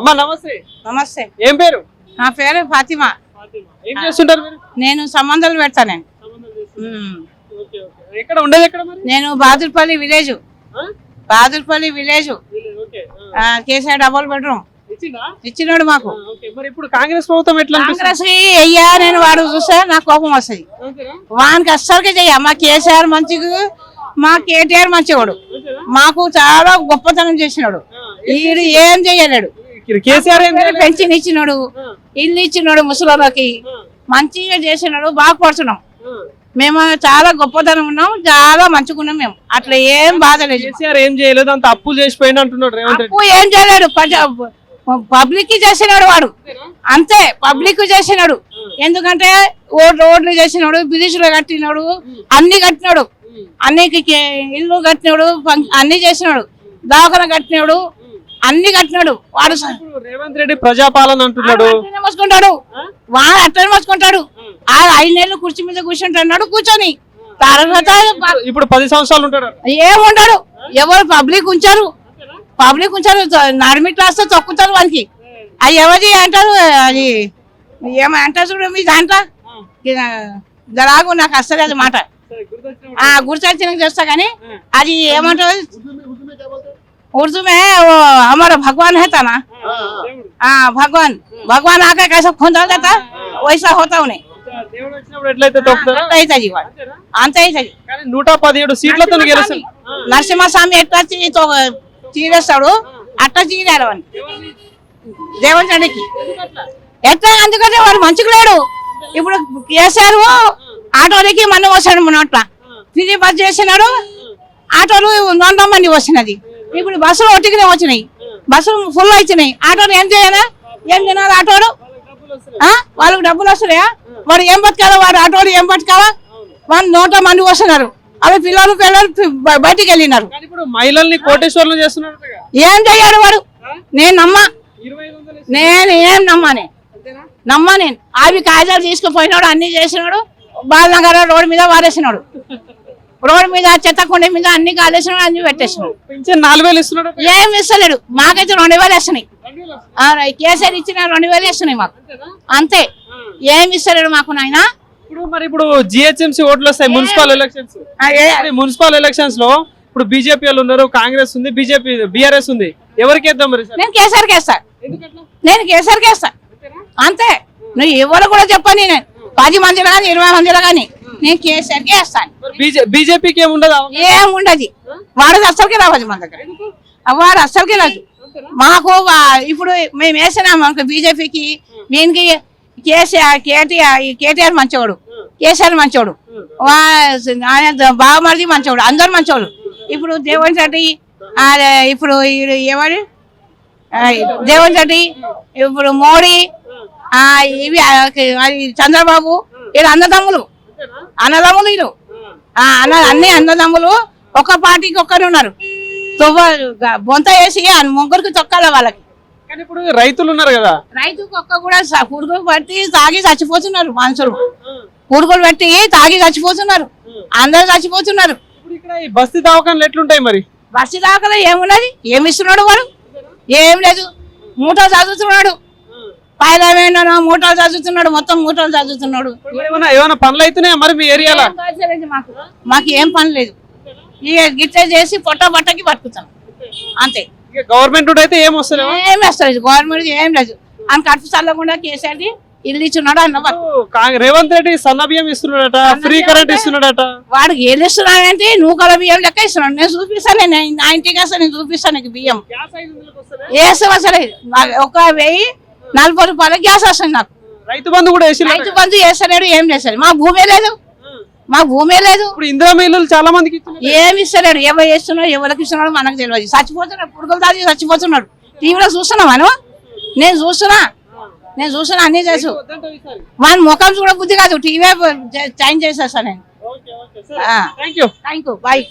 అమ్మా నమస్తే. నమస్తే. ఏం పేరు? నా పేరు ఫాతిమా. ఏం చేస్తుంటారు మీరు? నేను సంబంధాలు పెడతాను. ఎక్కడ ఉండేది ఎక్కడ మరి? నేను Badurpalli village. Badurpalli village. KCR double bedroom ఇచ్చినాడు మాకు. మరి ఇప్పుడు కాంగ్రెస్ ప్రభుత్వం ఎట్లా? కాంగ్రెస్ అయ్యా నేను వాడు చూస్తే నాకు కోపం వస్తుంది. వానికి అస్సలకే చెయ్య. మా కేసీఆర్ మంచిగా, మా కేటీఆర్ మంచివాడు, మాకు చాలా గొప్పతనం చేసినాడు. వీడు ఏం చెయ్యలేడు. కేసీఆర్ పెన్షన్ ఇచ్చినాడు, ఇల్లు ఇచ్చినాడు, ముసలికి మంచిగా చేసినాడు. బాగుపడుతున్నాం మేము, చాలా గొప్పతనం ఉన్నాం, చాలా మంచిగా ఉన్నాం మేము. అట్లా ఏం బాధ లేదు. కేసీఆర్ ఏం చేయలేదు, అంత అప్పులు చేసిపోయినా అంటున్నాడు రేవంత్ రెడ్డి. అప్పు ఏం చేయలేడు, పబ్లిక్ చేసినాడు వాడు. అంతే, పబ్లిక్ చేసినాడు. ఎందుకంటే రోడ్లు చేసినాడు, బ్రిడ్జ్లు కట్టినాడు, అన్ని కట్టినాడు, అన్ని ఇల్లు కట్టినాడు, అన్ని చేసినాడు, దవాఖాన కట్టినాడు, అన్ని కట్టినాడు. వాడు రేవంత్ రెడ్డి ప్రజాపాలన అంటున్నాడు. మోసుకుంటాడు వాడు, అట్లనే మోసుకుంటాడు. 5 నెలలు కుర్చీ మీద కూర్చుంటున్నాడు. కూర్చొని తర్వాత ఇప్పుడు 10 సంవత్సరాలు ఉంటాడు. ఏముంటాడు. ఎవరు పబ్లిక్ ఉంచారు, పబ్లిక్ ఉంచారు. నడిమి క్లాస్ తో తొక్కుతారు వానికి. అది ఎవరి అంటారు, అది ఏమంటారు చూడు మీ దాంట్లో జరాగు. నాకు అస్సలు అది మాట గుర్తొచ్చిన చేస్తా కానీ అది ఏమంటారు, उर्दू में वो हमारा भगवान है था ना, भगवान भगवान आके कैसा खोदा जाता वैसा होता उन्हें. అంతే 117 సీట్లతో నరసింహస్వామి ఎట్లా చీరేస్తాడు అట్లా చీరాడు అని రేవంత్ రెడ్డికి. ఎట్లా? ఎందుకంటే వాడు మంచిగా లేడు. ఇప్పుడు కేసీఆర్ ఆటోలకి మన్ను వస్తాడు, మన అట్లా ఫ్రీ బస్ చేసినాడు. ఆటోలు 100 మంది వస్తున్నది. ఇప్పుడు బస్సులు ఒట్టిగానే వచ్చినాయి, బస్సులు ఫుల్ వచ్చినాయి. ఆటోలు ఏం చేయాలా, ఏం తినాలి ఆటోలు? వాళ్ళకి డబ్బులు వస్తున్నాయా? వాడు ఏం బతకాలా? వాడు ఆటోలు ఏం బతకాలా? వాళ్ళు 100 మంది వస్తున్నారు. అవి పిల్లలు బయటికి వెళ్ళినారు. మహిళల్ని కోటేశ్వర్లు చేస్తున్నారు. ఏం చెయ్యాడు వాడు? నేను నమ్మా, నేను ఏం నమ్మా నేను. అవి కాగితాలు తీసుకుపోయినాడు, అన్ని చేసినాడు. బాలనగర్ రోడ్డు మీద వారేసినాడు, రోడ్డు మీద చెత్తకుండ మీద అన్ని కాలేసినాడు, అన్ని పెట్టేసినాడు. 4000 ఇస్తున్నాడు. ఏం ఇస్తలేడు. మాకైతే 2000 వేస్తున్నాయి. కేసీఆర్ ఇచ్చిన 2000 వేస్తున్నాయి మాకు. అంతే, ఏం ఇస్తలేడు మాకు నాయన. ఇప్పుడు జిహెచ్ఎంసీ ఓట్లు వస్తాయి, మున్సిపల్ ఎలక్షన్స్ లో. ఇప్పుడు బీజేపీ వాళ్ళు ఉన్నారు, కాంగ్రెస్ ఉంది, బీజేపీ బీఆర్ఎస్ ఉంది. ఎవరికి వేద్దాం మరి? నేను కేసీఆర్కి వేస్తా. నేను కేసీఆర్కి వేస్తా. అంతే, నువ్వు ఎవరు కూడా చెప్పని. నేను 10 మందిలో కానీ 20 మందిలో కానీ నేను కేసీఆర్కి వేస్తాను. బీజేపీకి ఏముండదు. ఏముండదు. వాడు అస్సలకి రావచ్చు మన దగ్గర. వాడు అస్సలకి రాదు మాకు. ఇప్పుడు మేము వేసినాము అనుకో బీజేపీకి, దీనికి కేటీఆర్ మంచోడు, కేసీఆర్ మంచోడు, బావమరిది మంచోడు, అందరు మంచోడు. ఇప్పుడు రేవంత్ రెడ్డి, ఇప్పుడు ఎవరు రేవంత్ రెడ్డి, ఇప్పుడు మోడీ, ఇవి చంద్రబాబు, వీళ్ళు అన్నదమ్ములు వీళ్ళు. అన్ని అన్నదమ్ములు ఒక పార్టీకి ఒక్కరు ఉన్నారు. బొంత వేసి ముగ్గురికి తొక్కాల వాళ్ళకి. కానీ ఇప్పుడు రైతులు ఉన్నారు కదా, రైతుకు ఒక్క కూడా పురుగులు పట్టి తాగి చచ్చిపోతున్నారు మనుషులు. పురుగులు పెట్టి తాగి చచ్చిపోతున్నారు, అందరు చచ్చిపోతున్నారు. బస్తీ దవాఖానాలు ఎట్లుంటాయి మరి? బస్తీ దవాఖానా ఏమున్నది? ఏమి ఇస్తున్నాడు వాడు? ఏం లేదు. మూటలు చదువుతున్నాడు, పైన మూటలు చదువుతున్నాడు, మొత్తం మూటలు చదువుతున్నాడు. ఏమైనా పనులు అవుతున్నాయా మరి మీ ఏరియాలో? మాకు ఏం పని లేదు. ఇక గిట్ట చేసి పొట్టకి బతుకుతాం అంతే. గవర్నమెంట్ అయితే ఏం వస్తుంది? ఏం వస్తుంది గవర్నమెంట్? ఏం లేదు. అని కడుపు చల్లకుండా కేసీఆర్ ఇల్లు ఇచ్చున్నాడు అన్న. రేవంత్ రెడ్డి సన్న బియ్యం ఇస్తున్నాడట, ఫ్రీ కరెంట్ ఇస్తున్నాడట. వాడికి ఏది ఇస్తున్నాడంటే నూకల బియ్యం లెక్క ఇస్తున్నాడు. నేను చూపిస్తాను, నా ఇంటికి వస్తాను, నేను చూపిస్తాను నీకు బియ్యం. వేస్తాం అసలు 1040 రూపాయలు గ్యాస్ వస్తుంది నాకు. రైతు బంధు కూడా రైతు బంధు చేస్తలేడు, ఏం చేస్తాడు. మా భూమే లేదు, ఇప్పుడు ఇందిరా మహిళలు చాలా మందికి ఏమి ఇస్తలేడు. ఎవరు చేస్తున్నాడు, ఎవరికి ఇస్తున్నాడు మనకు తెలియదు. చచ్చిపోతున్నాడు, పురుగులు తాగి చచ్చిపోతున్నాడు. టీవీలో చూస్తున్నావా? నేను చూస్తున్నా అన్ని చేసు. వాని ముఖం చూడ బుద్ధి కాదు, టీవీ చేంజ్ చేసేస్తా నేను. Thank you, bye.